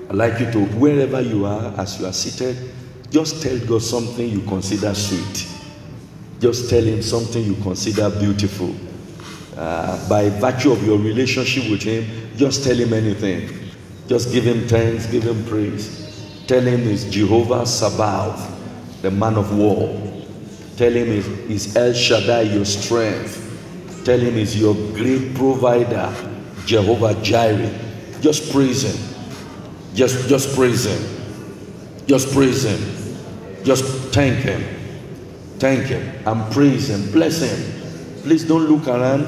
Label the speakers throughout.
Speaker 1: I'd like you to, wherever you are, as you are seated, just tell God something you consider sweet. Just tell him something you consider beautiful. By virtue of your relationship with him, just tell him anything. Just give him thanks, give him praise. Tell him he's Jehovah Sabaoth, the man of war. Tell him he's El Shaddai, your strength. Tell him he's your great provider, Jehovah Jireh. Just praise him. Just praise him. Just praise him. Just thank him. Thank him and praise him. Bless him. Please don't look around.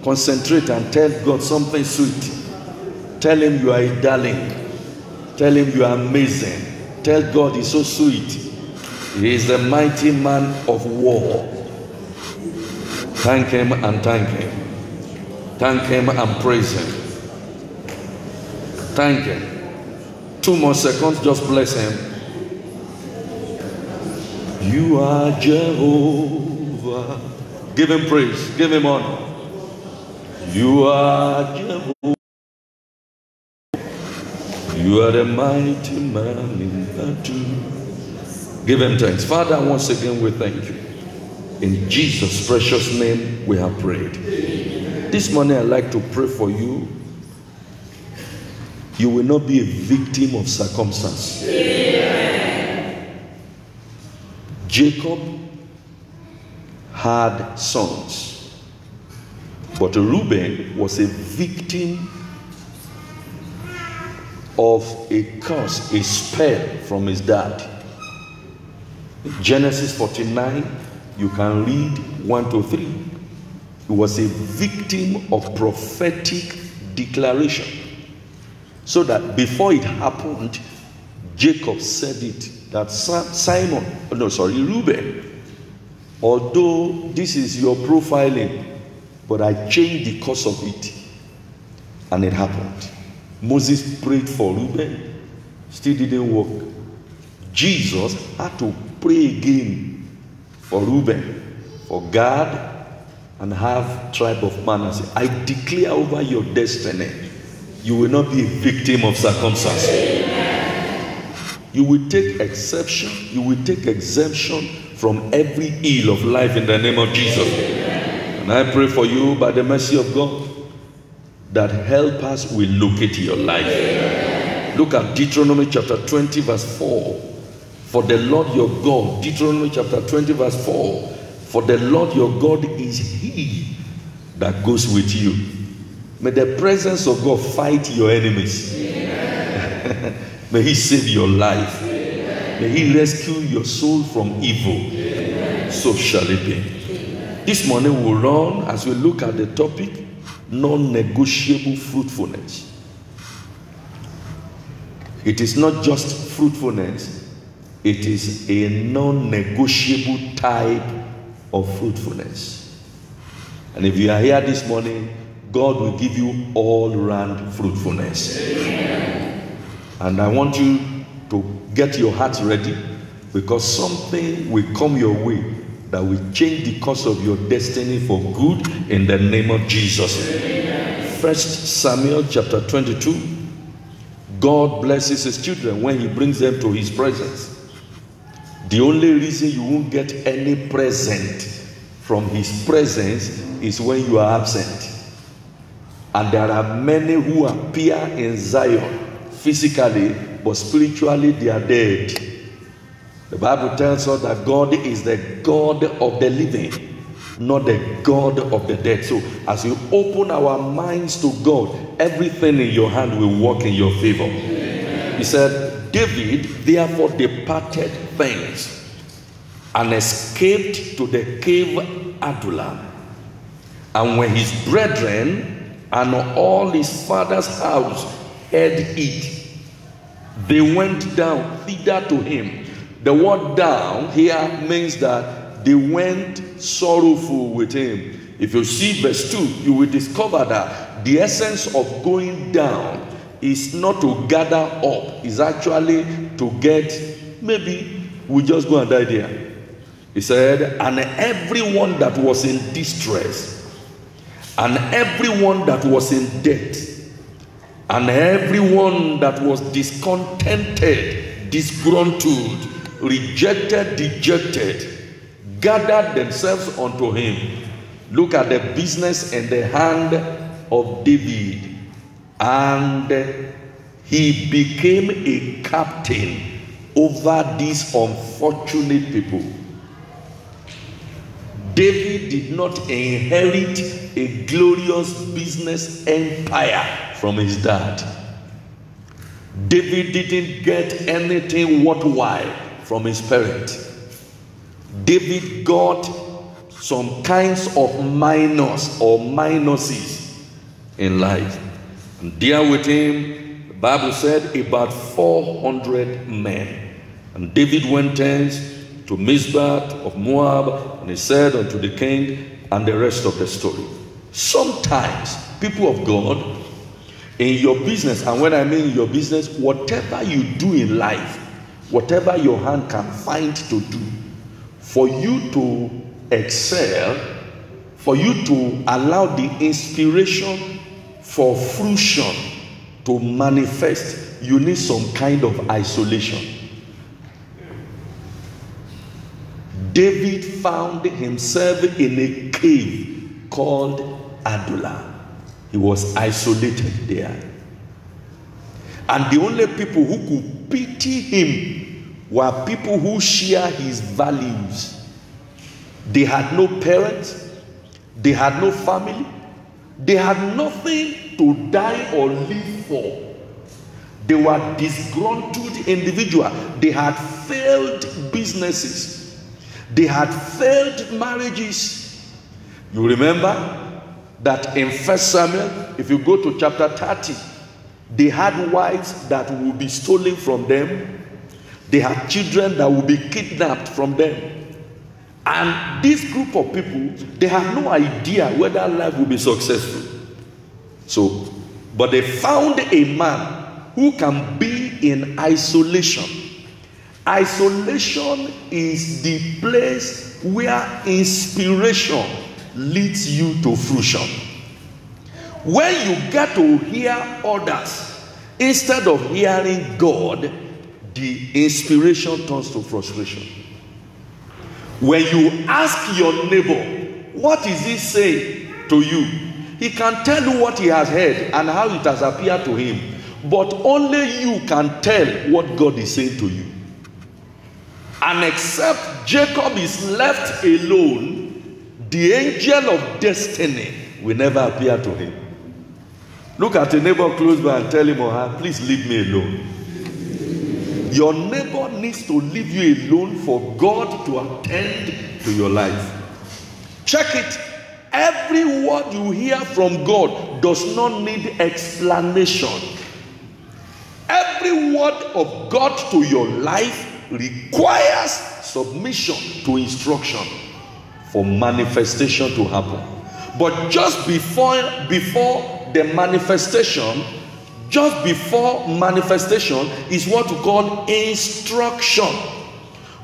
Speaker 1: Concentrate and tell God something sweet. Tell him you are a darling. Tell him you are amazing. Tell God he's so sweet. He is the mighty man of war. Thank him and thank him. Thank him and praise him. Thank him. 2 more seconds, just bless him. You are Jehovah. Give him praise, give him honor. You are Jehovah. You are the mighty man in battle. Give him thanks. Father, once again we thank you. In Jesus' precious name we have prayed. This morning I'd like to pray for you. You will not be a victim of circumstance. Amen. Jacob had sons, but Reuben was a victim of a curse, a spell from his dad. Genesis 49, you can read 1 to 3. He was a victim of prophetic declaration. So that before it happened, Jacob said it, that Reuben, although this is your profiling, but I changed the course of it. And it happened. Moses prayed for Reuben, still didn't work. Jesus had to pray again for Reuben, for Gad, and have tribe of Manasseh. I declare over your destiny, you will not be a victim of circumstances. You will take exception, you will take exemption from every ill of life in the name of Jesus. And I pray for you by the mercy of God that helpers will locate your life. Look at Deuteronomy chapter 20 verse 4. For the Lord your God, Deuteronomy chapter 20 verse 4. For the Lord your God is he that goes with you. May the presence of God fight your enemies. May he save your life. May he rescue your soul from evil. So shall it be. This morning we'll run as we look at the topic, non-negotiable fruitfulness. It is not just fruitfulness, it is a non-negotiable type of fruitfulness. And if you are here this morning, God will give you all-round fruitfulness. And I want you to get your heart ready, because something will come your way that will change the course of your destiny for good in the name of Jesus. 1 Samuel chapter 22. God blesses his children when he brings them to his presence. The only reason you won't get any present from his presence is when you are absent. And there are many who appear in Zion physically, but spiritually they are dead. The Bible tells us that God is the God of the living, not the God of the dead. So as you open our minds to God, everything in your hand will work in your favor. Amen. He said, David therefore departed thence and escaped to the cave Adullam. And when his brethren and all his father's house heard it, they went down thither to him. The word down here means that they went sorrowful with him. If you see verse 2, you will discover that the essence of going down is not to gather up, is actually to get, maybe we just go and die there. He said, and everyone that was in distress, and everyone that was in debt, And everyone that was discontented, disgruntled, rejected, dejected, gathered themselves unto him. Look at the business in the hand of David. And he became a captain over these unfortunate people. David did not inherit a glorious business empire from his dad. David didn't get anything worthwhile from his parents. David got some kinds of minors or minuses in life. And there with him, the Bible said, about 400 men. And David went thence to Mizpah of Moab, and he said unto the king, and the rest of the story. Sometimes, people of God, in your business, and when I mean your business, whatever you do in life, whatever your hand can find to do, for you to excel, for you to allow the inspiration for fruition to manifest, you need some kind of isolation. David found himself in a cave called Adullam. He was isolated there. And the only people who could pity him were people who share his values. They had no parents. They had no family. They had nothing to die or live for. They were disgruntled individuals. They had failed businesses. They had failed marriages. You remember that in 1 Samuel, if you go to chapter 30, they had wives that would be stolen from them. They had children that would be kidnapped from them. And this group of people, they had no idea whether life would be successful. So, but they found a man who can be in isolation. Isolation is the place where inspiration leads you to fruition. When you get to hear others instead of hearing God, the inspiration turns to frustration. When you ask your neighbor, what is he saying to you? He can tell you what he has heard and how it has appeared to him. But only you can tell what God is saying to you. And except Jacob is left alone, the angel of destiny will never appear to him. Look at a neighbor close by and tell him or her, please leave me alone. Your neighbor needs to leave you alone for God to attend to your life. Check it. Every word you hear from God does not need explanation. Every word of God to your life requires submission to instruction for manifestation to happen. But just before the manifestation, just before manifestation is what we call instruction.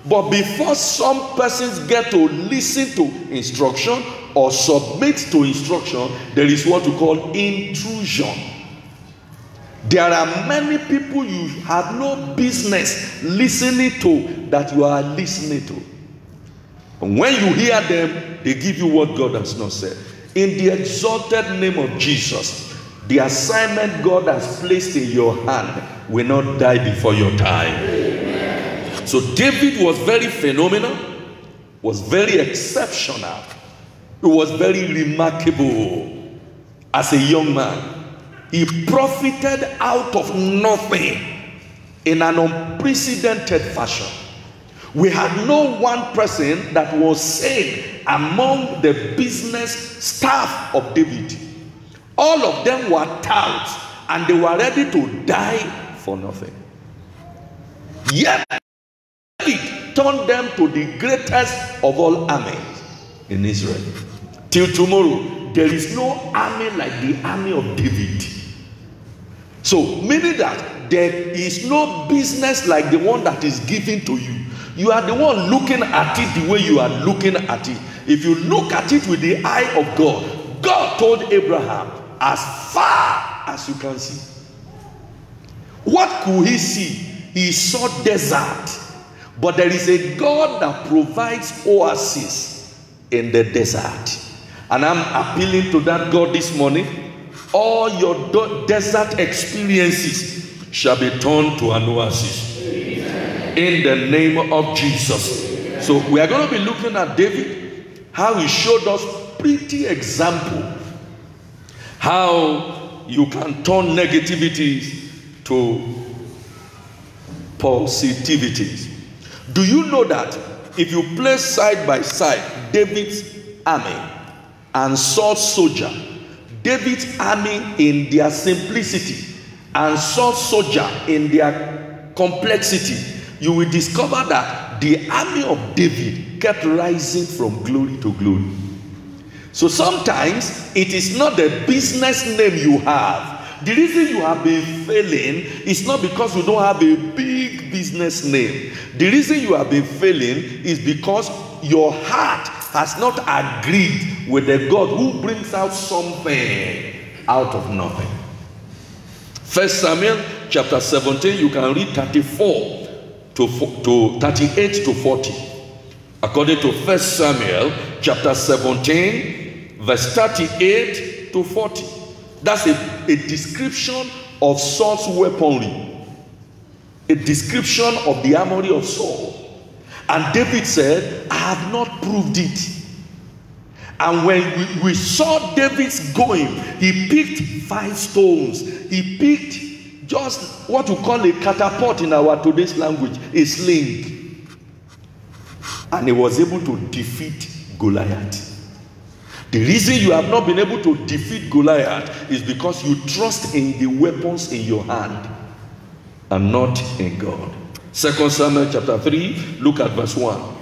Speaker 1: But before some persons get to listen to instruction or submit to instruction, there is what we call intrusion. There are many people you have no business listening to that you are listening to. And when you hear them, they give you what God has not said. In the exalted name of Jesus, the assignment God has placed in your hand will not die before your time. Amen. So David was very phenomenal, was very exceptional. He was very remarkable as a young man. He profited out of nothing in an unprecedented fashion. We had no one person that was sane among the business staff of David. All of them were touts and they were ready to die for nothing. Yet David turned them to the greatest of all armies in Israel. Till tomorrow, there is no army like the army of David. So, meaning that there is no business like the one that is given to you. You are the one looking at it the way you are looking at it. If you look at it with the eye of God, God told Abraham, as far as you can see. What could he see? He saw desert. But there is a God that provides oasis in the desert. And I'm appealing to that God this morning. All your desert experiences shall be turned to an oasis. Amen. In the name of Jesus. Amen. So we are going to be looking at David, how he showed us pretty example how you can turn negativities to positivities. Do you know that if you place side by side David's army and Saul's soldier, David's army in their simplicity and Saul's soldier in their complexity, you will discover that the army of David kept rising from glory to glory. So sometimes it is not the business name you have. The reason you have been failing is not because you don't have a big business name. The reason you have been failing is because your heart has not agreed with the God who brings out something out of nothing. 1 Samuel chapter 17, you can read 34 to 38 to 40. According to 1 Samuel chapter 17, verse 38 to 40. That's a description of Saul's weaponry. A description of the armory of Saul. And David said, I have not proved it. And when we saw David's going, he picked 5 stones. He picked just what we call a catapult in our today's language, a sling. And he was able to defeat Goliath. The reason you have not been able to defeat Goliath is because you trust in the weapons in your hand and not in God. 2 Samuel chapter 3, look at verse 1.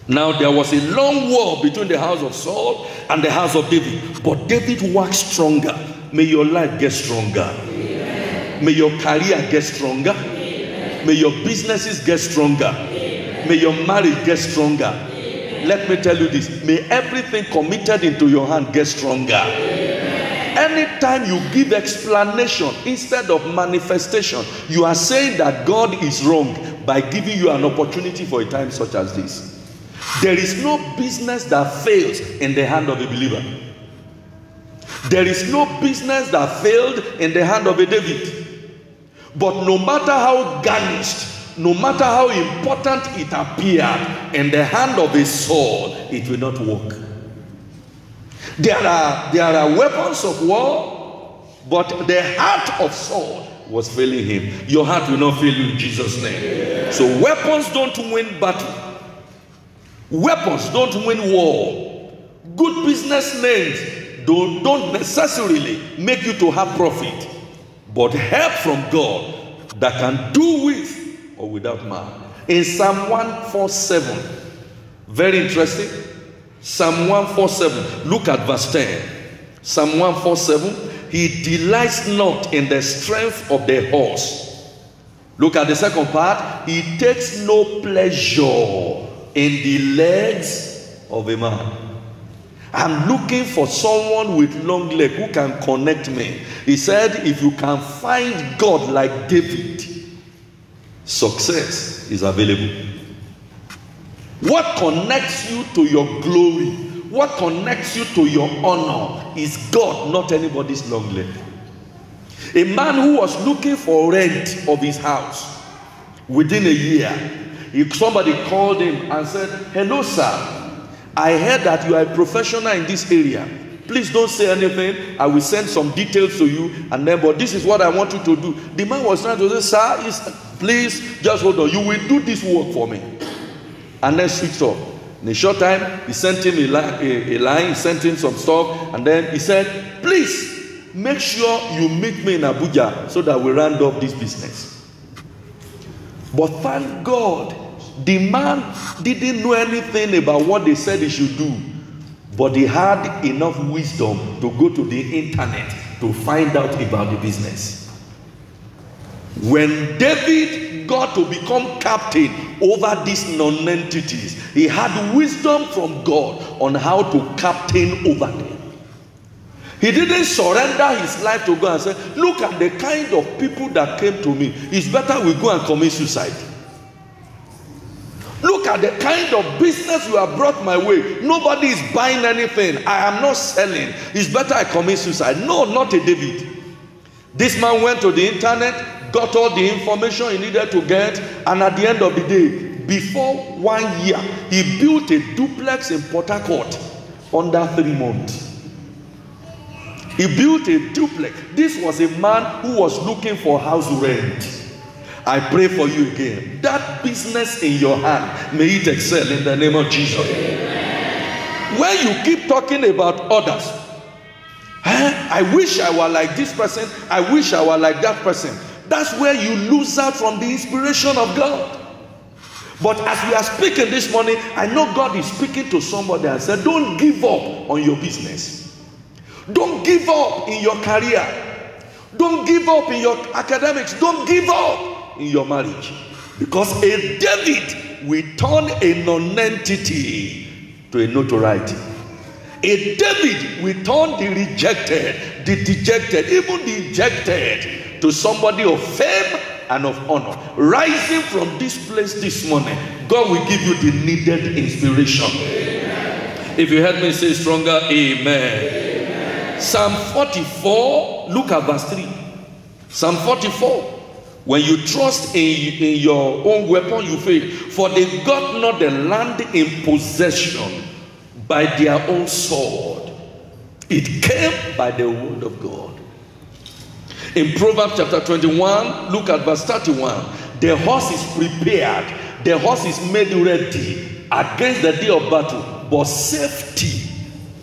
Speaker 1: Now there was a long war between the house of Saul and the house of David, but David waxed stronger. May your life get stronger. Amen. May your career get stronger. Amen. May your businesses get stronger. Amen. May your marriage get stronger. Amen. Let me tell you this, may everything committed into your hand get stronger. Amen. Anytime you give explanation instead of manifestation, you are saying that God is wrong by giving you an opportunity for a time such as this. There is no business that fails in the hand of a believer. There is no business that failed in the hand of a David. But no matter how garnished, no matter how important it appeared in the hand of a Saul, it will not work. There are weapons of war, but the heart of Saul was failing him. Your heart will not fail you in Jesus' name. So weapons don't win battle. Weapons don't win war. Good business names don't necessarily make you to have profit, but help from God that can do with or without man. In Psalm 147, very interesting. Psalm 147, look at verse 10. Psalm 147, he delights not in the strength of the horse. Look at the second part. He takes no pleasure in the legs of a man. I'm looking for someone with long legs who can connect me. He said, if you can find God like David, success is available. What connects you to your glory, what connects you to your honor is God, not anybody's long leg. A man who was looking for rent of his house within a year, somebody called him and said, hello sir, I heard that you are a professional in this area. Please don't say anything. I will send some details to you, and then, but this is what I want you to do. The man was trying to say, sir, please just hold on. You will do this work for me. And then switched off. In a short time, he sent him a line, he sent him some stuff, and then he said, please make sure you meet me in Abuja so that we round up this business. But thank God, the man didn't know anything about what they said he should do, but he had enough wisdom to go to the internet to find out about the business. When David got to become captain over these non-entities, he had wisdom from God on how to captain over them. He didn't surrender his life to God and say, look at the kind of people that came to me. It's better we go and commit suicide. Look at the kind of business you have brought my way. Nobody is buying anything. I am not selling. It's better I commit suicide. No, not a David. This man went to the internet, got all the information he needed to get, and at the end of the day, before 1 year, he built a duplex in Port Harcourt under 3 months. He built a duplex. This was a man who was looking for house rent. I pray for you again. That business in your hand, may it excel in the name of Jesus. Amen. When you keep talking about others, I wish I were like this person. I wish I were like that person. That's where you lose out from the inspiration of God. But as we are speaking this morning, I know God is speaking to somebody and said, don't give up on your business. Don't give up in your career. Don't give up in your academics. Don't give up in your marriage. Because a David will turn a non-entity to a notoriety. A David will turn the rejected, the dejected, even the ejected to somebody of fame and of honor. Rising from this place this morning, God will give you the needed inspiration. Amen. If you heard me say stronger, amen. Amen. Psalm 44, look at verse 3. Psalm 44. When you trust in your own weapon, you fail. For they got not the land in possession by their own sword. It came by the word of God. In Proverbs chapter 21, look at verse 31. The horse is prepared. The horse is made ready against the day of battle. But safety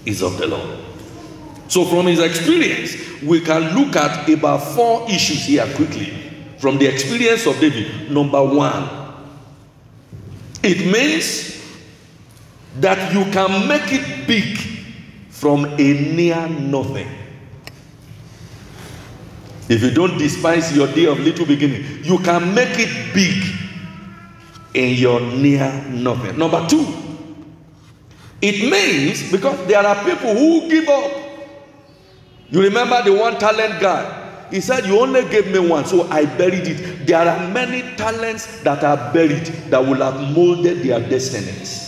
Speaker 1: is of the Lord. So from his experience, we can look at about 4 issues here quickly. From the experience of David. Number 1. It means that you can make it big from a near nothing. If you don't despise your day of little beginning, you can make it big in your near nothing. Number 2, it means, because there are people who give up. You remember the 1 talent guy? He said, you only gave me 1, so I buried it. There are many talents that are buried that will have molded their destinies.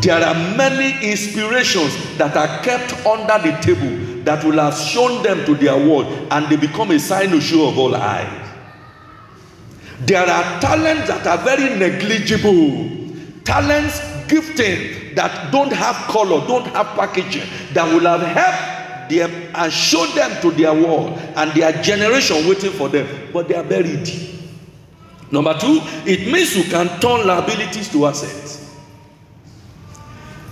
Speaker 1: There are many inspirations that are kept under the table that will have shown them to their world, and they become a sign to show of all eyes. There are talents that are very negligible. Talents, gifting that don't have color, don't have packaging, that will have helped them and show them to their world and their generation waiting for them, but they are buried. Number 2, it means you can turn liabilities to assets.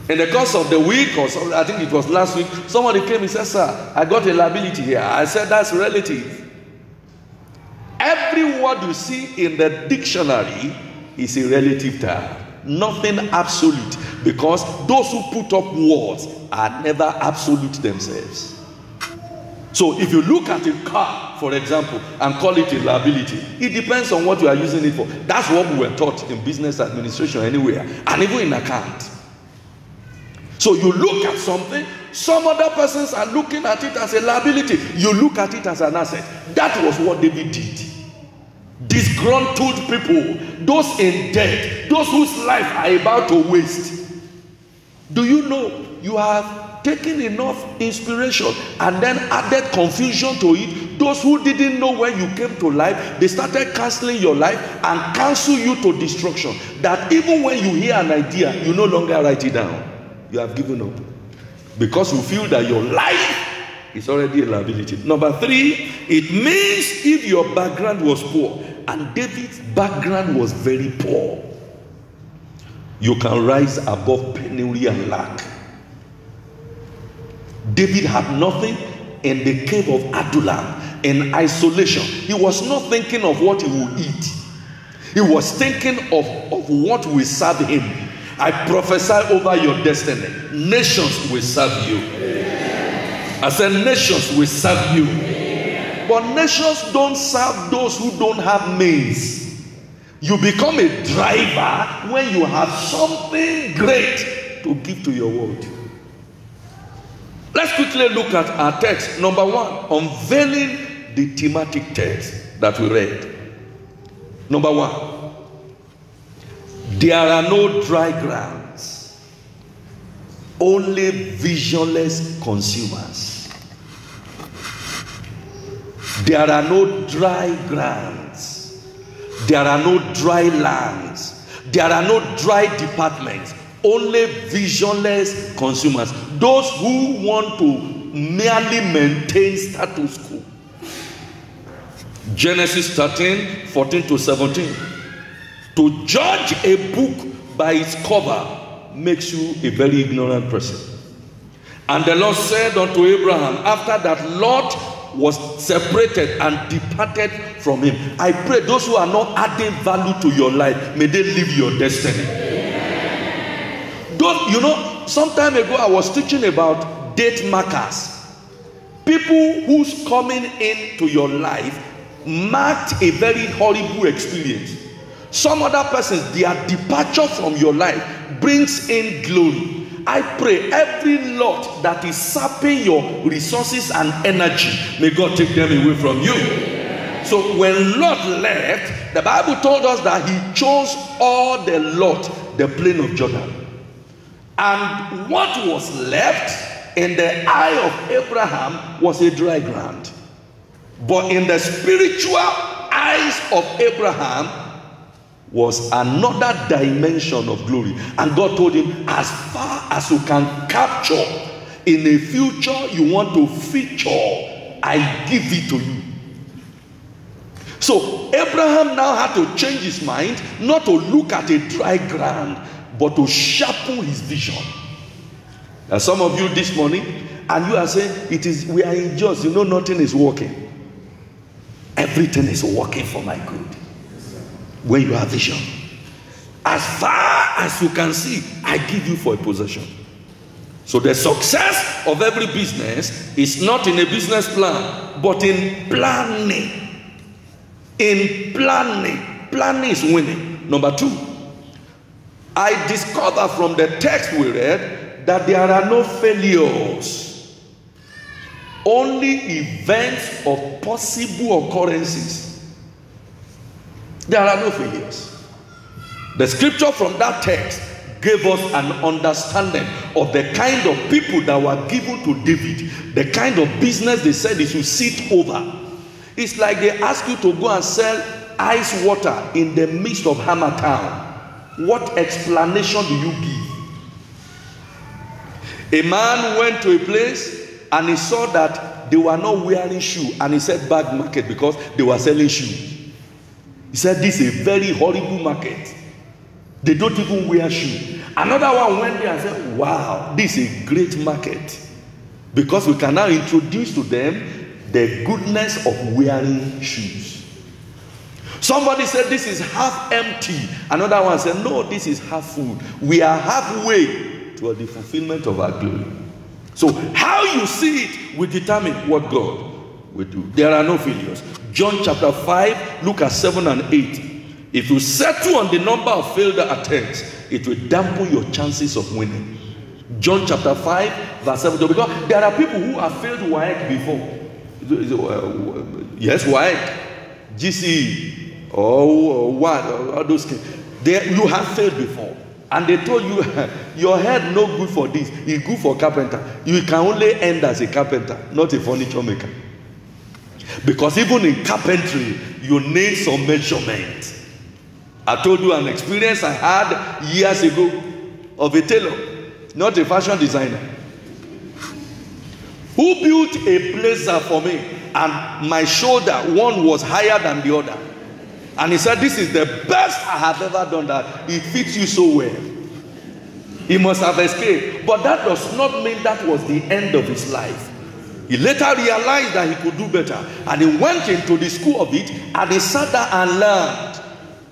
Speaker 1: In the course of the week, or something, I think it was last week, somebody came and said, sir, I got a liability here. I said, that's relative. Every word you see in the dictionary is a relative term. Nothing absolute, because those who put up words are never absolute themselves. So if you look at a car, for example, and call it a liability, it depends on what you are using it for. That's what we were taught in business administration anywhere, and even in account. So you look at something, some other persons are looking at it as a liability. You look at it as an asset. That was what David did. Disgruntled people, those in debt, those whose life are about to waste. Do you know you have taken enough inspiration and then added confusion to it? Those who didn't know when you came to life, they started canceling your life and cancel you to destruction. That even when you hear an idea, you no longer write it down. You have given up because you feel that your life is already a liability. Number 3, it means if your background was poor, and David's background was very poor, you can rise above penury and lack. David had nothing in the cave of Adullam in isolation. He was not thinking of what he would eat. He was thinking of what will serve him. I prophesy over your destiny. Nations will serve you. Amen. I said nations will serve you. Amen. But nations don't serve those who don't have means. You become a driver when you have something great to give to your world. Let's quickly look at our text. Number one, unveiling the thematic text that we read. Number one, there are no dry grounds, only visionless consumers. There are no dry grounds, there are no dry lands, there are no dry departments, only visionless consumers. Those who want to merely maintain status quo. Genesis 13, 14 to 17. To judge a book by its cover makes you a very ignorant person. And the Lord said unto Abraham, after that Lot was separated and departed from him. I pray those who are not adding value to your life, may they live your destiny. Those, you know, some time ago I was teaching about date markers. People whose coming into your life marked a very horrible experience. Some other persons, their departure from your life brings in glory. I pray every lot that is sapping your resources and energy, may God take them away from you. So when Lot left, the Bible told us that he chose all the lot, the plain of Jordan. And what was left in the eye of Abraham was a dry ground. But in the spiritual eyes of Abraham was another dimension of glory. And God told him, as far as you can capture in a future you want to feature, I give it to you. So Abraham now had to change his mind, not to look at a dry ground, but to sharpen his vision. Now some of you this morning, and you are saying, we are unjust, you know nothing is working. Everything is working for my good. When you have vision, as far as you can see, I give you for a possession. So the success of every business is not in a business plan, but in planning. In planning. Planning is winning. Number two, I discover from the text we read that there are no failures, only events of possible occurrences. There are no failures. The scripture from that text gave us an understanding of the kind of people that were given to David, the kind of business they said they should sit over. It's like they ask you to go and sell ice water in the midst of Hammer Town. What explanation do you give? A man went to a place and he saw that they were not wearing shoe, and he said bad market because they were selling shoe. He said this is a very horrible market. They don't even wear shoe. Another one went there and said, wow, this is a great market, because we can now introduce to them the goodness of wearing shoes. Somebody said this is half empty. Another one said, no, this is half full. We are halfway toward the fulfillment of our glory. So how you see it will determine what God will do. There are no failures. John chapter 5, look at 7 and 8. If you settle on the number of failed attempts, it will dampen your chances of winning. John chapter 5, verse 7. Because there are people who have failed WAEC before. Yes, WAEC, GCE, or what, all those things. You have failed before. And they told you, your head no good for this. It's good for carpenter. You can only end as a carpenter, not a furniture maker. Because even in carpentry, you need some measurement. I told you an experience I had years ago of a tailor, not a fashion designer, who built a blazer for me, and my shoulder, one was higher than the other. And he said, this is the best I have ever done, that it fits you so well. He must have escaped. But that does not mean that was the end of his life. He later realized that he could do better, and he went into the school of it, and he sat there and learned.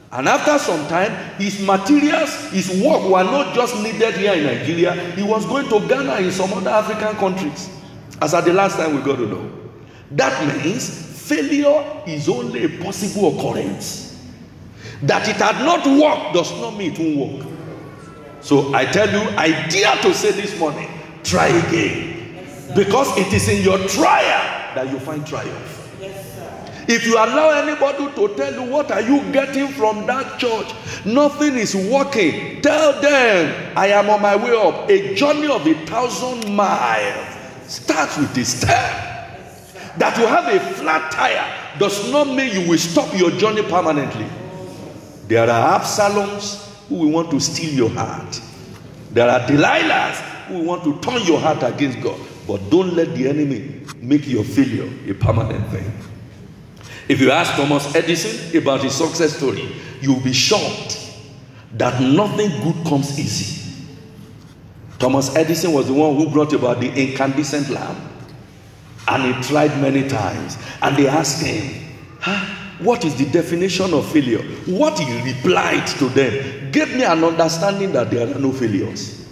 Speaker 1: And after some time, his materials, his work were not just needed here in Nigeria. He was going to Ghana and some other African countries, as at the last time we got to know. That means failure is only a possible occurrence. That it had not worked does not mean it won't work. So I tell you, I dare to say this morning, try again. Because it is in your trial that you find triumph. If you allow anybody to tell you what are you getting from that church, nothing is working, tell them I am on my way up. A journey of 1,000 miles starts with a step. That you have a flat tire does not mean you will stop your journey permanently. There are Absaloms who will want to steal your heart. There are Delilahs who want to turn your heart against God. But don't let the enemy make your failure a permanent thing. If you ask Thomas Edison about his success story, you'll be shocked that nothing good comes easy. Thomas Edison was the one who brought about the incandescent lamp. And he tried many times. And they asked him, what is the definition of failure? What he replied to them gave me an understanding that there are no failures.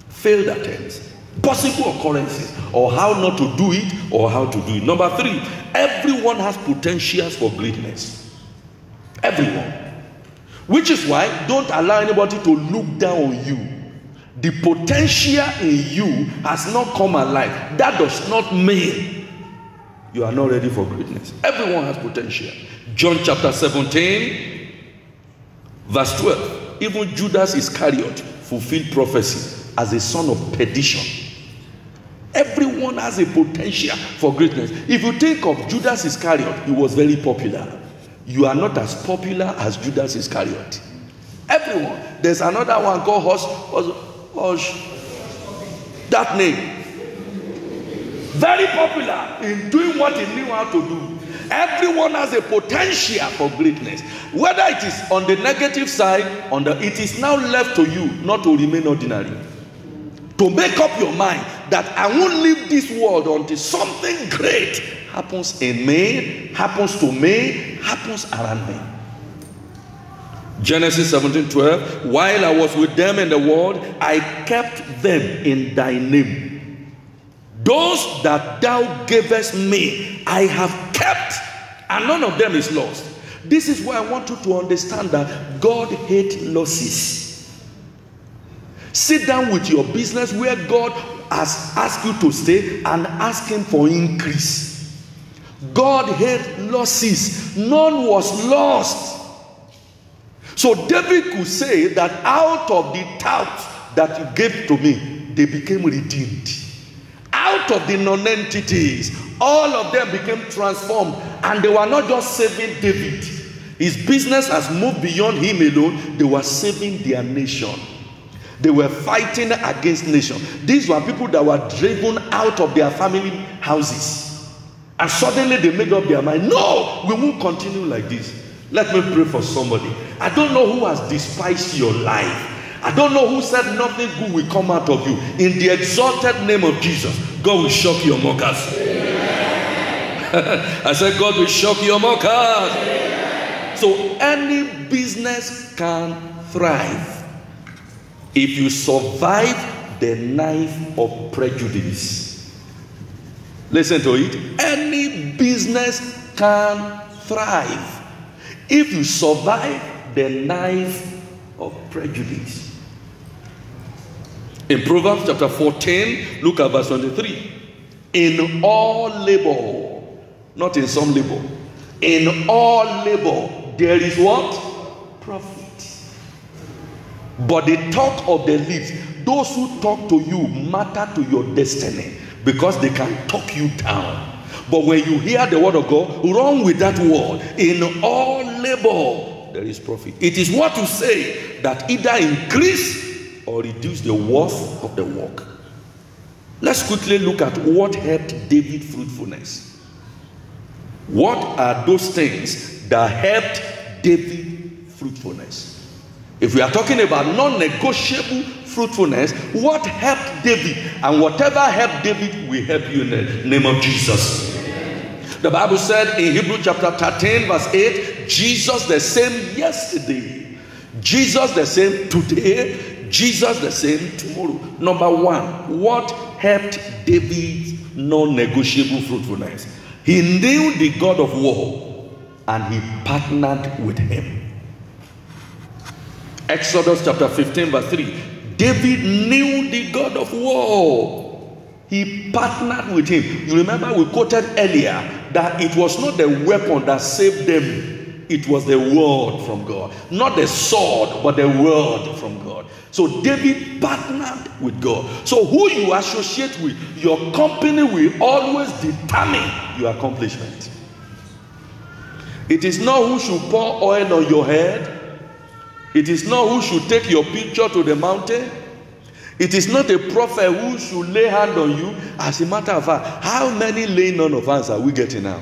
Speaker 1: Failed attempts, possible occurrences, or how not to do it, or how to do it. Number 3, everyone has potentials for greatness. Everyone. Which is why don't allow anybody to look down on you. The potential in you has not come alive. That does not mean you are not ready for greatness. Everyone has potential. John chapter 17, verse 12. Even Judas Iscariot fulfilled prophecy as a son of perdition. Everyone has a potential for greatness. If you think of Judas Iscariot, he was very popular. You are not as popular as Judas Iscariot. Everyone. There's another one called Hush. That name. Very popular in doing what he knew how to do. Everyone has a potential for greatness. Whether it is on the negative side, it is now left to you not to remain ordinary. To make up your mind that I won't leave this world until something great happens in me, happens to me, happens around me. Genesis 17:12. While I was with them in the world, I kept them in thy name. Those that thou gavest me, I have kept, and none of them is lost. This is why I want you to understand that God hates losses. Sit down with your business where God has asked you to stay and ask him for increase. God hates losses. None was lost. So David could say that out of the touts that you gave to me, they became redeemed. Out of the non-entities, all of them became transformed. And they were not just saving David. His business has moved beyond him alone. They were saving their nation. They were fighting against nations. These were people that were driven out of their family houses. And suddenly they made up their mind, no, we won't continue like this. Let me pray for somebody. I don't know who has despised your life. I don't know who said nothing good will come out of you. In the exalted name of Jesus, God will shock your mockers. I said God will shock your mockers. So any business can thrive if you survive the knife of prejudice. Listen to it. Any business can thrive if you survive the knife of prejudice. In Proverbs chapter 14, look at verse 23. In all labor, not in some labor, in all labor, there is what? Profit. But the talk of the lips, those who talk to you matter to your destiny because they can talk you down. But when you hear the word of God, run with that word. In all labor, there is profit. It is what you say that either increase or reduce the worth of the work. Let's quickly look at what helped David fruitfulness. What are those things that helped David fruitfulness? If we are talking about non-negotiable fruitfulness, what helped David? And whatever helped David will help you in the name of Jesus. The Bible said in Hebrews chapter 13 verse 8, Jesus the same yesterday, Jesus the same today, Jesus the same tomorrow. Number one, what helped David's non-negotiable fruitfulness? He knew the God of war and he partnered with him. Exodus chapter 15 verse 3. David knew the God of war. He partnered with him. You remember we quoted earlier that it was not the weapon that saved them. It was the word from God. Not the sword, but the word from God. So David partnered with God. So who you associate with, your company will always determine your accomplishment. It is not who should pour oil on your head. It is not who should take your picture to the mountain. It is not a prophet who should lay hand on you. As a matter of fact, how many laying on of hands are we getting now?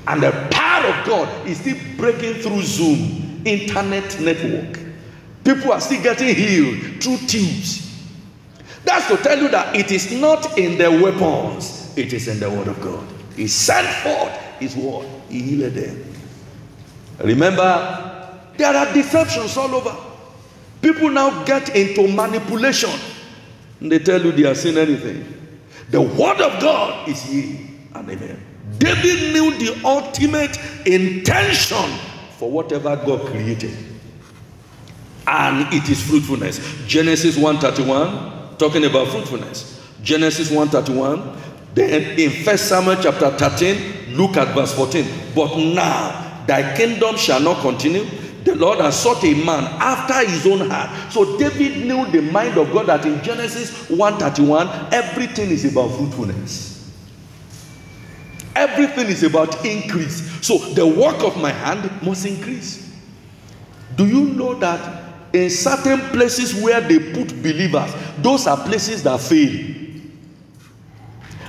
Speaker 1: And the power of God is still breaking through Zoom, internet network. People are still getting healed through tubes. That's to tell you that it is not in the weapons, it is in the word of God. He sent forth his word, he healed them. Remember, there are deceptions all over. People now get into manipulation. And they tell you they are saying anything. The word of God is ye and amen. David knew the ultimate intention for whatever God created. And it is fruitfulness. Genesis 1:31, talking about fruitfulness. Genesis 1:31. Then in 1 Samuel chapter 13, look at verse 14. But now thy kingdom shall not continue. The Lord has sought a man after his own heart. So David knew the mind of God, that in Genesis 1:31, everything is about fruitfulness. Everything is about increase. So the work of my hand must increase. Do you know that in certain places where they put believers, those are places that fail?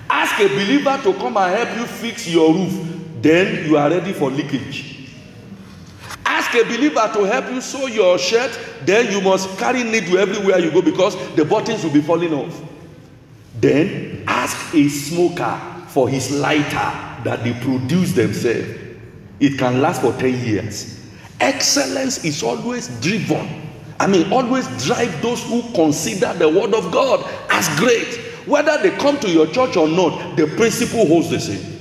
Speaker 1: Ask a believer to come and help you fix your roof, then you are ready for leakage. Ask a believer to help you sew your shirt, then you must carry needle everywhere you go because the buttons will be falling off. Then ask a smoker for his lighter that they produce themselves. It can last for 10 years. Excellence is always driven. Always drive those who consider the word of God as great. Whether they come to your church or not, the principle holds the same.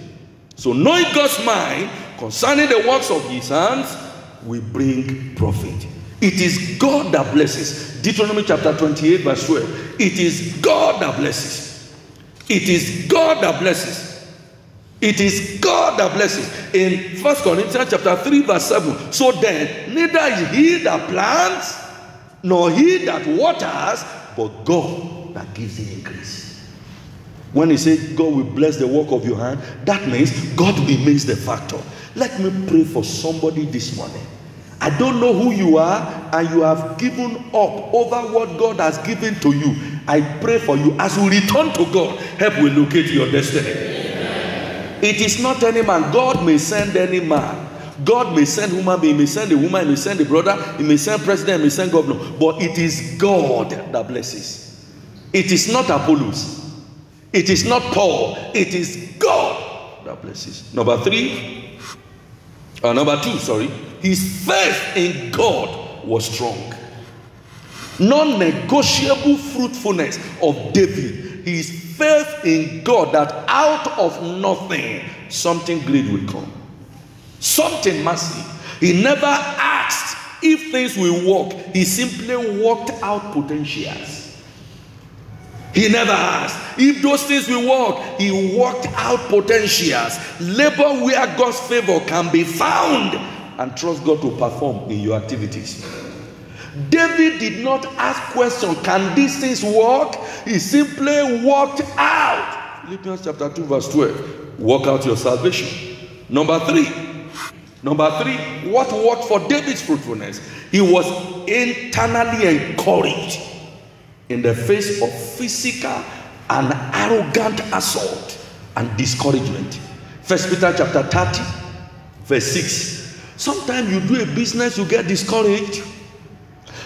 Speaker 1: So knowing God's mind concerning the works of his hands will bring profit. It is God that blesses. Deuteronomy chapter 28 verse 12. It is God that blesses. It is God that blesses. It is God that blesses. In 1 Corinthians chapter 3 verse 7. So then, neither is he that plants, nor he that waters, but God that gives the increase. When he says God will bless the work of your hand, that means God remains the factor. Let me pray for somebody this morning. I don't know who you are and you have given up over what God has given to you. I pray for you as you return to God, help will locate your destiny. Amen. It is not any man. God may send any man. God may send human being, he may send a woman, he may send a brother, he may send president, he may send governor. But it is God that blesses. It is not Apollos. It is not Paul. It is God that blesses. Number two, his faith in God was strong. Non-negotiable fruitfulness of David. His faith in God that out of nothing, something great will come. Something massive. He never asked if things will work. He simply worked out potentials. He never asked if those things will work. He worked out potentials. Labor where God's favor can be found and trust God to perform in your activities. David did not ask questions, can these things work? He simply worked out. Philippians chapter 2 verse 12. Work out your salvation. Number three, what worked for David's fruitfulness? He was internally encouraged in the face of physical and arrogant assault and discouragement. 1 Peter chapter 30 verse 6. Sometimes you do a business, you get discouraged.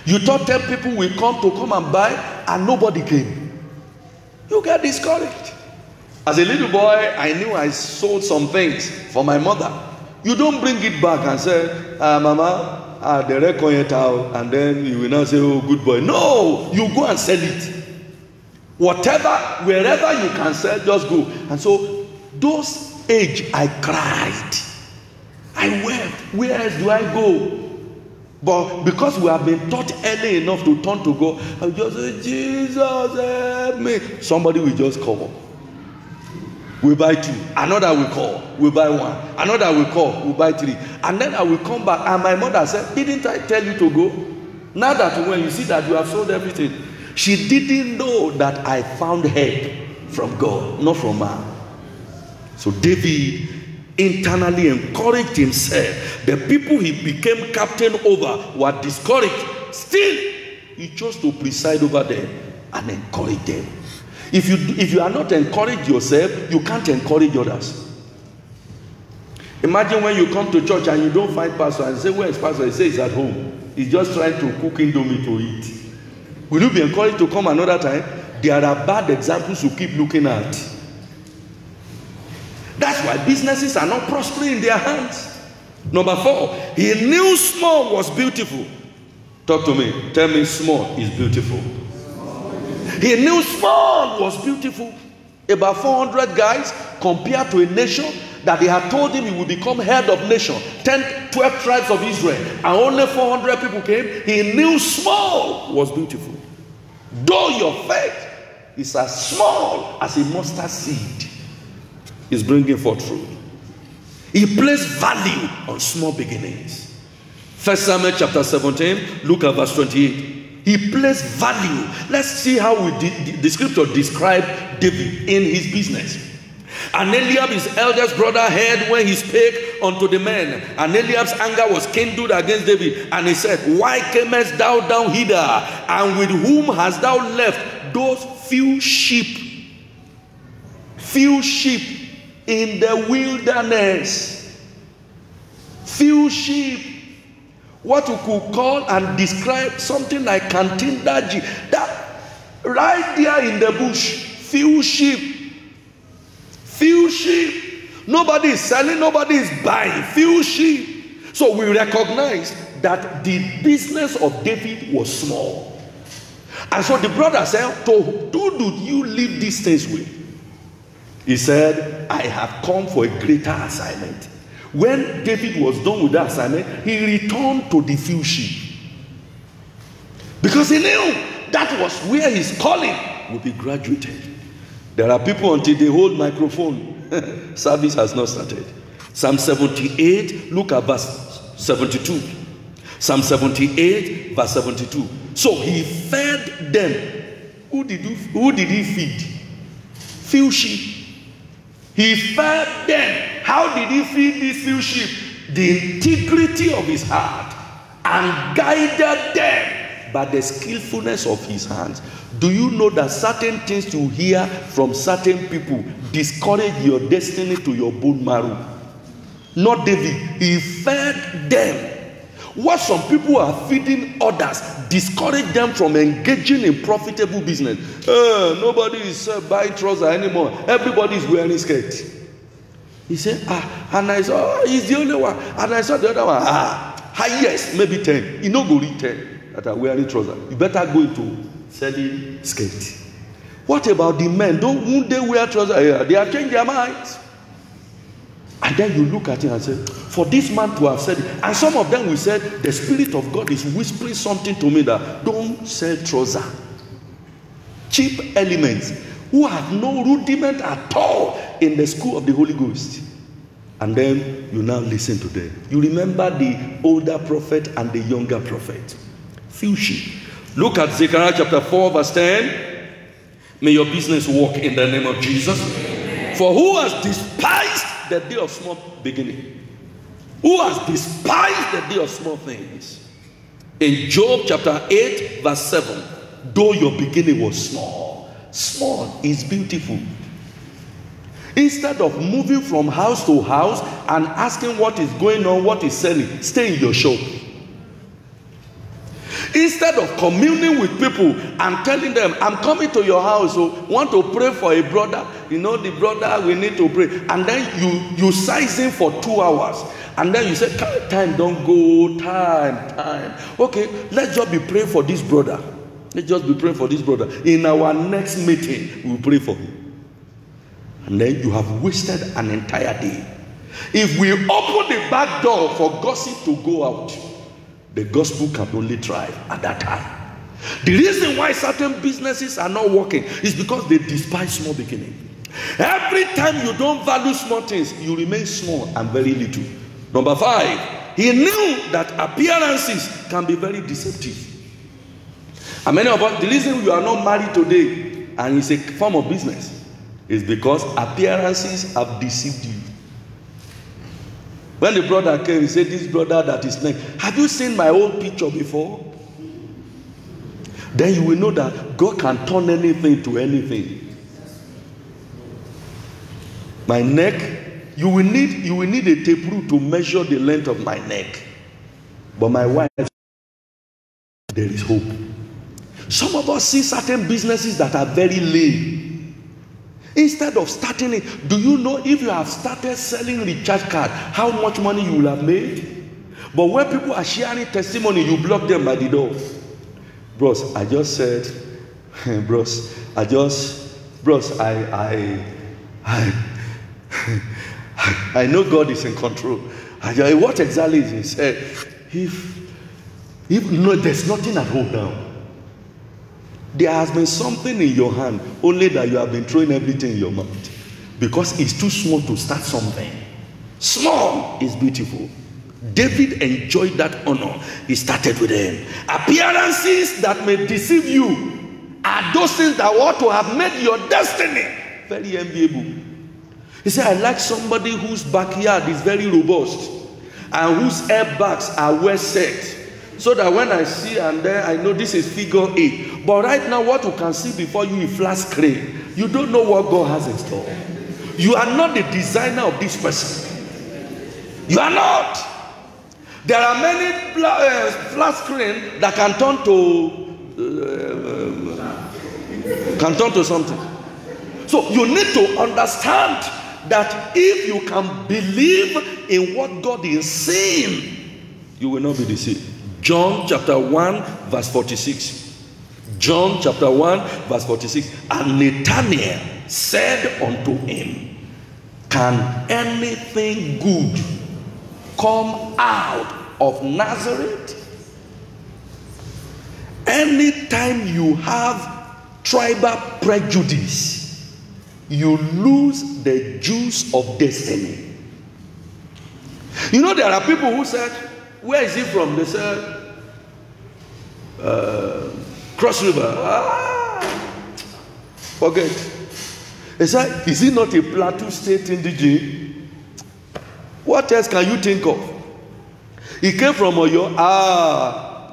Speaker 1: You thought 10 people will come and buy and nobody came. You get discouraged. As a little boy, I knew I sold some things for my mother. You don't bring it back and say, Mama, the record out, and then you will not say, oh, good boy. No, you go and sell it. Whatever, wherever you can sell, just go. And so, those age, I cried. I wept. Where else do I go? But because we have been taught early enough to turn to God, I just say, Jesus, help me. Somebody will just call. We buy 2. Another will call. We buy 1. Another will call. We buy 3. And then I will come back. And my mother said, didn't I tell you to go? Now that when you see that you have sold everything. She didn't know that I found help from God, not from man. So David internally encouraged himself. The people he became captain over were discouraged. Still, he chose to preside over them and encourage them. If you are not encouraged yourself, you can't encourage others. Imagine when you come to church and you don't find pastor and say, where is pastor? He says he's at home. He's just trying to cook indomie to eat. Will you be encouraged to come another time? There are bad examples to keep looking at. That's why businesses are not prospering in their hands. Number 4, he knew small was beautiful. Talk to me. Tell me small is beautiful. He knew small was beautiful. About 400 guys compared to a nation that they had told him he would become head of nation. 10, 12 tribes of Israel. And only 400 people came. He knew small was beautiful. Though your faith is as small as a mustard seed, is bringing forth fruit. He placed value on small beginnings. 1 Samuel chapter 17, look at verse 28. He placed value. Let's see how the scripture described David in his business. And Eliab, his eldest brother, heard when he spake unto the men. And Eliab's anger was kindled against David. And he said, why camest thou down hither? And with whom hast thou left those few sheep? Few sheep in the wilderness. Few sheep. What you could call and describe something like Kantindaji. That right there in the bush. Few sheep. Few sheep. Nobody is selling, nobody is buying. Few sheep. So we recognize that the business of David was small. And so the brother said, to who do you leave these things with? He said, I have come for a greater assignment. When David was done with that assignment, he returned to the few sheep. Because he knew that was where his calling would be graduated. There are people until they hold microphone, service has not started. Psalm 78, look at verse 72. Psalm 78, verse 72. So he fed them. Who did he feed? Few sheep. He fed them. How did he feed these few sheep? The integrity of his heart, and guided them by the skillfulness of his hands. Do you know that certain things you hear from certain people discourage your destiny to your bone marrow? Not David. He fed them. What some people are feeding others discourage them from engaging in profitable business. Nobody is buying trousers anymore. Everybody is wearing skirts. He said, and I saw, he's the only one. And I saw the other one, yes, maybe 10. You know, go read 10 that are wearing trousers. You better go into selling skirts. What about the men? Won't they wear trousers? Yeah, they have changed their minds. And then you look at him and say, for this man to have said it. And some of them will say, the Spirit of God is whispering something to me that don't sell trousers. Cheap elements who have no rudiment at all in the school of the Holy Ghost. And then you now listen to them. You remember the older prophet and the younger prophet. Few sheep. Look at Zechariah chapter 4 verse 10. May your business work in the name of Jesus. For who has despised the day of small beginning? Who has despised the day of small things? In Job chapter 8 verse 7, though your beginning was small, small is beautiful. Instead of moving from house to house and asking what is going on, what is selling, stay in your shop. Instead of communing with people and telling them, I'm coming to your house, so want to pray for a brother. You know, the brother, we need to pray. And then you size him for 2 hours. And then you say, time don't go, time. Okay, let's just be praying for this brother. Let's just be praying for this brother. In our next meeting, we'll pray for him. And then you have wasted an entire day. If we open the back door for gossip to go out, the gospel can only thrive at that time. The reason why certain businesses are not working is because they despise small beginning. Every time you don't value small things, you remain small and very little. Number 5, he knew that appearances can be very deceptive. And many of us, the reason you are not married today and it's a form of business is because appearances have deceived you. When the brother came, he said, this brother that is next, have you seen my old picture before? Then you will know that God can turn anything to anything. My neck, you will need a tape rule to measure the length of my neck. But my wife, there is hope. Some of us see certain businesses that are very lame. Instead of starting it, do you know if you have started selling recharge card, how much money you will have made? But when people are sharing testimony, you block them by the door. Bros, I just said, I know God is in control. What exactly is he said? If no, there's nothing at home now. There has been something in your hand, only that you have been throwing everything in your mouth. Because it's too small to start something. Small is beautiful. David enjoyed that honor. He started with them. Appearances that may deceive you are those things that ought to have made your destiny very enviable. He said, I like somebody whose backyard is very robust and whose airbags are well set. So that when I see and then I know this is figure 8. But right now what you can see before you is flat screen. You don't know what God has in store. You are not the designer of this person. You are not. There are many flat screen that can turn to something. So you need to understand that if you can believe in what God is saying, you will not be deceived. John chapter 1 verse 46. John chapter 1 verse 46. And Nathanael said unto him, can anything good come out of Nazareth? Anytime you have tribal prejudice, you lose the juice of destiny. You know, there are people who said, where is he from? They said, Cross River. Forget. They said, is he not a Plateau State indigene? What else can you think of? He came from Oyo.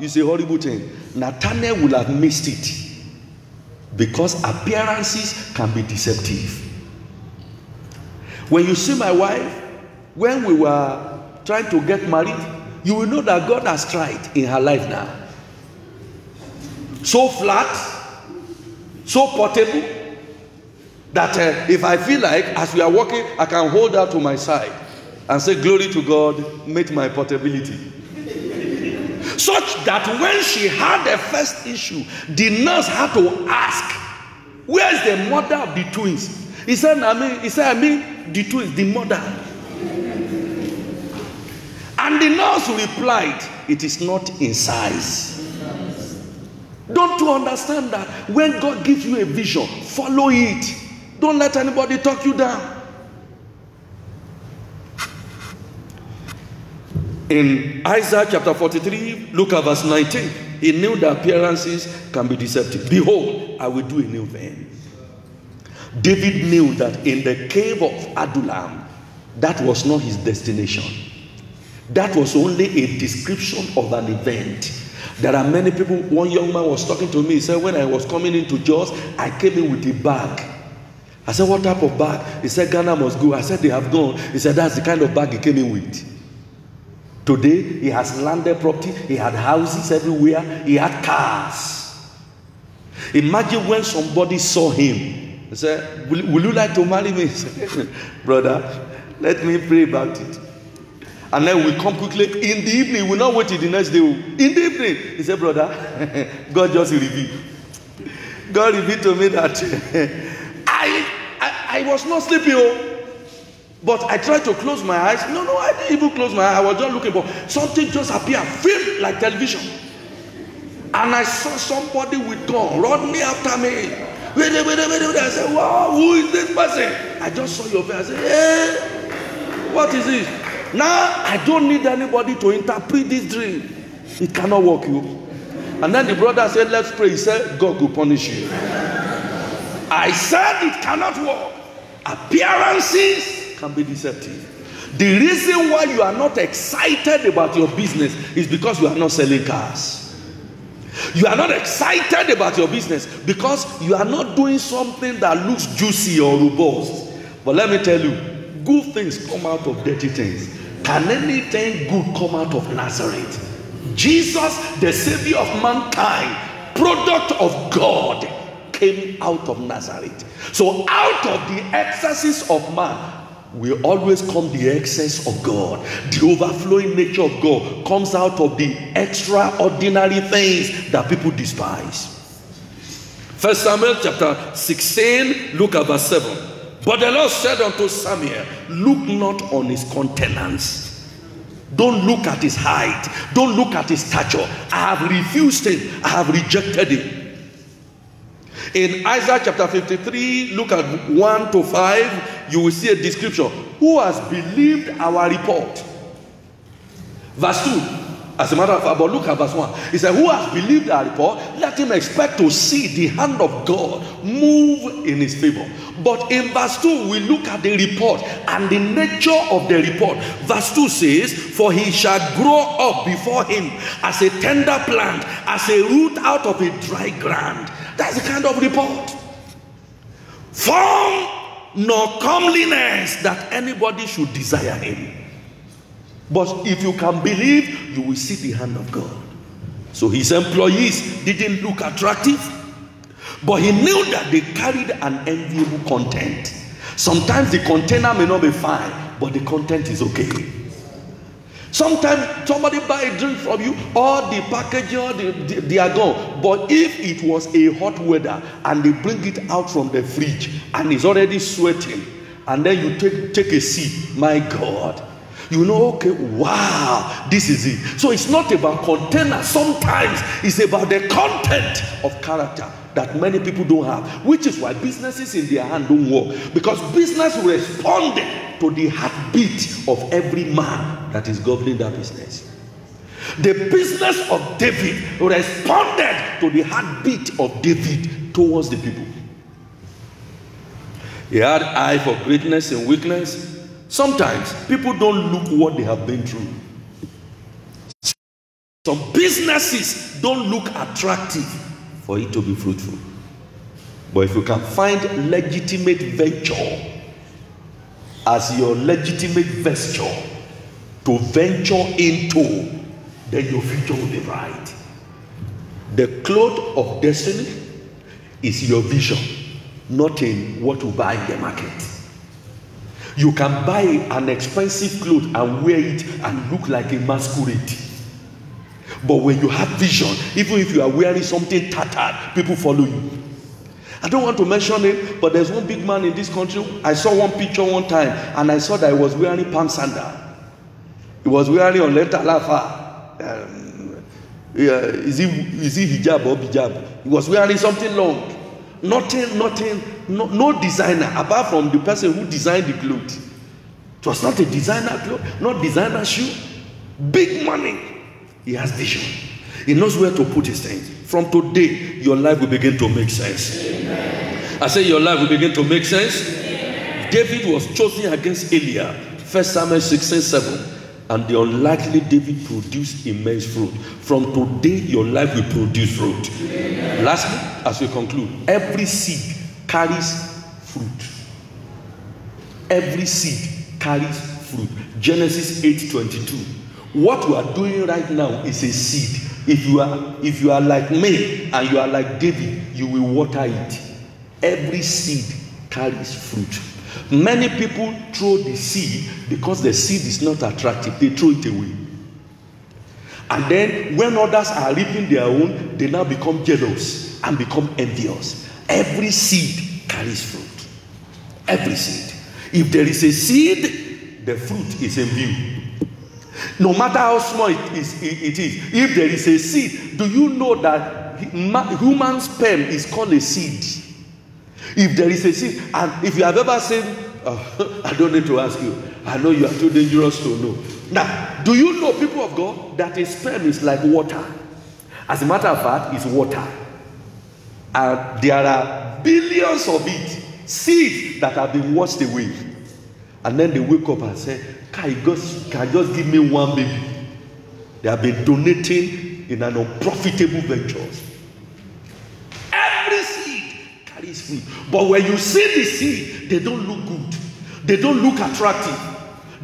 Speaker 1: It's a horrible thing. Nathanael would have missed it. Because appearances can be deceptive. When you see my wife, when we were trying to get married, you will know that God has tried in her life now. So flat, so portable, that if I feel like, as we are walking, I can hold her to my side and say, glory to God, meet my portability. Such that when she had the first issue, the nurse had to ask, where is the mother of the twins? He said, I mean the twins, the mother. And the nurse replied, it is not in size. Don't you understand that when God gives you a vision, follow it. Don't let anybody talk you down. In Isaiah chapter 43, look at verse 19. He knew that appearances can be deceptive. Behold, I will do a new thing. David knew that in the cave of Adullam, that was not his destination. That was only a description of an event. There are many people. One young man was talking to me. He said, when I was coming into Jos, I came in with a bag. I said, what type of bag? He said, Ghana must go. I said, they have gone. He said, that's the kind of bag he came in with. Today, he has landed property. He had houses everywhere. He had cars. Imagine when somebody saw him. He said, will you like to marry me? He said, brother, let me pray about it. And then we come quickly. In the evening, we'll not wait till the next day. In the evening, he said, brother, God just revealed. God revealed to me that I was not sleeping. But I tried to close my eyes. No, I didn't even close my eyes. I was just looking for something just appeared, film like television. And I saw somebody with gun running after me. Wait. I said, wow, who is this person? I just saw your face. I said, hey, what is this? Now, I don't need anybody to interpret this dream. It cannot work, you. And then the brother said, let's pray. He said, God will punish you. I said it cannot work. Appearances can be deceptive. The reason why you are not excited about your business is because you are not selling cars. You are not excited about your business because you are not doing something that looks juicy or robust. But let me tell you, good things come out of dirty things. Can anything good come out of Nazareth? Jesus, the Savior of mankind, product of God, came out of Nazareth. So out of the excesses of man will always come the excess of God. The overflowing nature of God comes out of the extraordinary things that people despise. 1 Samuel chapter 16, look at verse 7. But the Lord said unto Samuel, look not on his countenance. Don't look at his height. Don't look at his stature. I have refused him. I have rejected him. In Isaiah chapter 53, look at 1 to 5, you will see a description. Who has believed our report? Verse 2, as a matter of fact, but look at verse 1. He said, who has believed our report? Let him expect to see the hand of God move in his favor. But in verse 2, we look at the report and the nature of the report. Verse 2 says, for he shall grow up before him as a tender plant, as a root out of a dry ground. That's the kind of report. Form nor comeliness that anybody should desire him. But if you can believe, you will see the hand of God. So his employees didn't look attractive, but he knew that they carried an enviable content. Sometimes the container may not be fine, but the content is okay. Sometimes somebody buy a drink from you, or the packaging, they are gone. But if it was a hot weather and they bring it out from the fridge and it's already sweating, and then you take a sip, my God, you know, okay, wow, this is it. So it's not about container. Sometimes it's about the content of character that many people don't have, which is why businesses in their hand don't work, because business responded to the heartbeat of every man that is governing that business. The business of David responded to the heartbeat of David towards the people. He had eye for greatness and weakness. Sometimes people don't look what they have been through. Some businesses don't look attractive for it to be fruitful. But if you can find legitimate venture as your legitimate vesture to venture into, then your future will be bright. The cloth of destiny is your vision, not in what you buy in the market. You can buy an expensive cloth and wear it and look like a masquerade. But when you have vision, even if you are wearing something tattered, people follow you. I don't want to mention it, but there's one big man in this country. I saw one picture one time, and I saw that he was wearing palm sandal. He was wearing on left alafa. Is he hijab or hijab? He was wearing something long. No designer, apart from the person who designed the clothes. It was not a designer cloth, not designer shoe. Big money. He has vision. He knows where to put his things. From today, your life will begin to make sense. Amen. I say your life will begin to make sense. Amen. David was chosen against Eliab. 1 Samuel 16:7. And the unlikely David produced immense fruit. From today, your life will produce fruit. Amen. Lastly, as we conclude, every seed carries fruit. Every seed carries fruit. Genesis 8:22. What we are doing right now is a seed. If you are like me and you are like David, you will water it. Every seed carries fruit. Many people throw the seed because the seed is not attractive. They throw it away. And then when others are reaping their own, they now become jealous and become envious. Every seed carries fruit. Every seed. If there is a seed the fruit is in view. No matter how small it is, if there is a seed, do you know that human sperm is called a seed? If there is a seed, and if you have ever seen, I don't need to ask you, I know you are too dangerous to know. Now, do you know, people of God, that a sperm is like water? As a matter of fact, it's water. And there are billions of it, seeds that have been washed away. And then they wake up and say, can you just give me one baby? They have been donating in an unprofitable venture. Every seed carries fruit. But when you see the seed, they don't look good. They don't look attractive.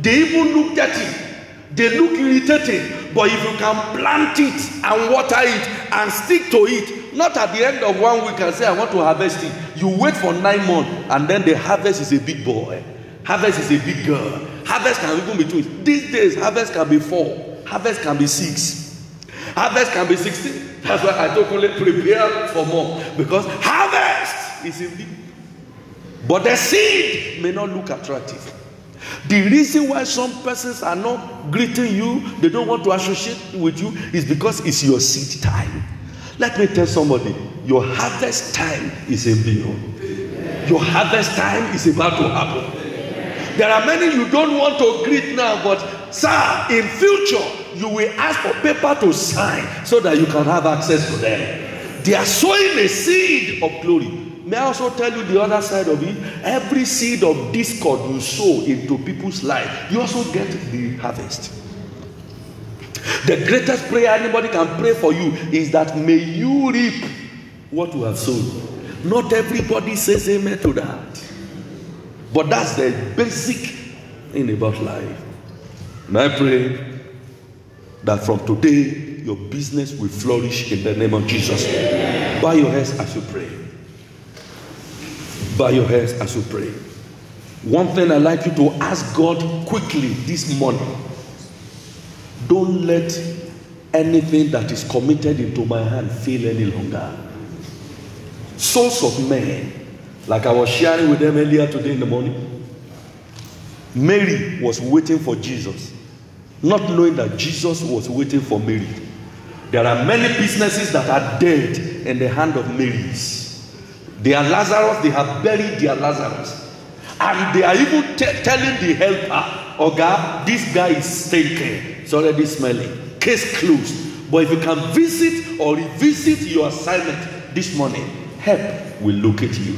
Speaker 1: They even look dirty. They look irritating. But if you can plant it and water it and stick to it, not at the end of 1 week and say, I want to harvest it. You wait for 9 months and then the harvest is a big boy. Harvest is a big girl. Harvest can even be 2. These days, harvest can be 4. Harvest can be 6. Harvest can be 16. That's why I told you, prepare for more. Because harvest is in view. But the seed may not look attractive. The reason why some persons are not greeting you, they don't want to associate with you, is because it's your seed time. Let me tell somebody, your harvest time is in view. Your harvest time is about to happen. There are many you don't want to greet now, but sir, in future, you will ask for paper to sign so that you can have access to them. They are sowing a seed of glory. May I also tell you the other side of it? Every seed of discord you sow into people's life, you also get the harvest. The greatest prayer anybody can pray for you is that may you reap what you have sown. Not everybody says amen to that. But that's the basic thing about life. And I pray that from today, your business will flourish in the name of Jesus. Bow your heads as you pray. Bow your heads as you pray. One thing I'd like you to ask God quickly this morning. Don't let anything that is committed into my hand fail any longer. Souls of men, like I was sharing with them earlier today in the morning. Mary was waiting for Jesus, not knowing that Jesus was waiting for Mary. There are many businesses that are dead in the hand of Marys. They are Lazarus, they have buried their Lazarus. And they are even telling the helper, oh God, this guy is stinking. It's already smelling. Case closed. But if you can visit or revisit your assignment this morning, help will locate you.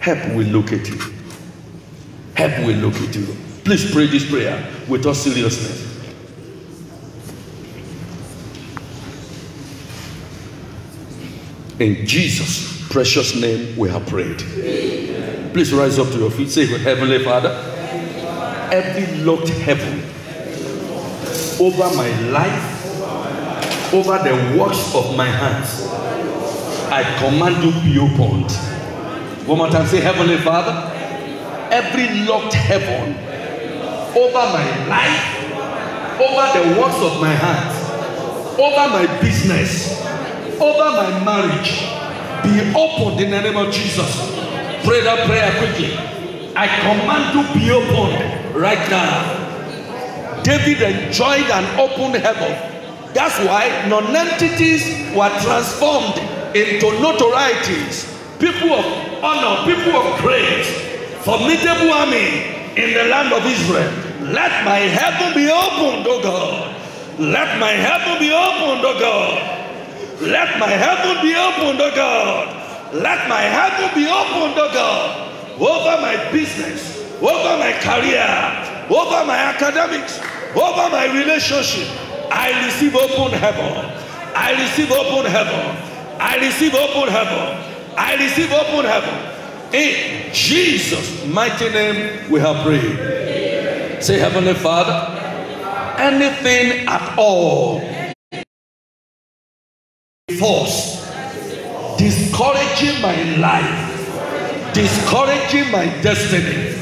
Speaker 1: Help will locate you. Help will locate you. Please pray this prayer with all seriousness. In Jesus' precious name we have prayed. Amen. Please rise up to your feet. Say, Heavenly Father, every locked heaven over my life, over the works of my hands, I command you be opened. One more time, say, Heavenly Father, every locked heaven over my life, over the works of my hands, over my business, over my marriage, be opened in the name of Jesus. Pray that prayer quickly. I command you be opened right now. David enjoyed an open heaven. That's why non-entities were transformed into notorieties. People of honor, people of praise, formidable army in the land of Israel. Let my heaven be opened, O God. Let my heaven be opened, O God. Let my heaven be opened, O God. Let my heaven be opened, O God. Over my business, over my career, over my academics, over my relationship. I receive open heaven. I receive open heaven. I receive open heaven. I receive open heaven. In Jesus' mighty name we have prayed. Say, Heavenly Father, anything at all force discouraging my life, discouraging my destiny,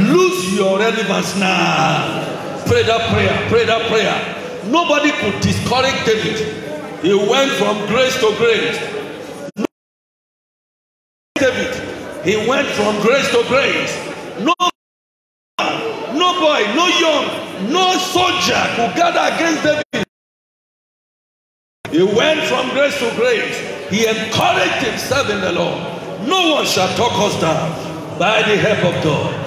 Speaker 1: lose your relevance now. Pray that prayer. Pray that prayer. Nobody could discourage David. He went from grace to grace. David, he went from grace to grace. No no boy, no young, no soldier could gather against David. He went from grace to grace. He encouraged himself in the Lord. No one shall talk us down by the help of God.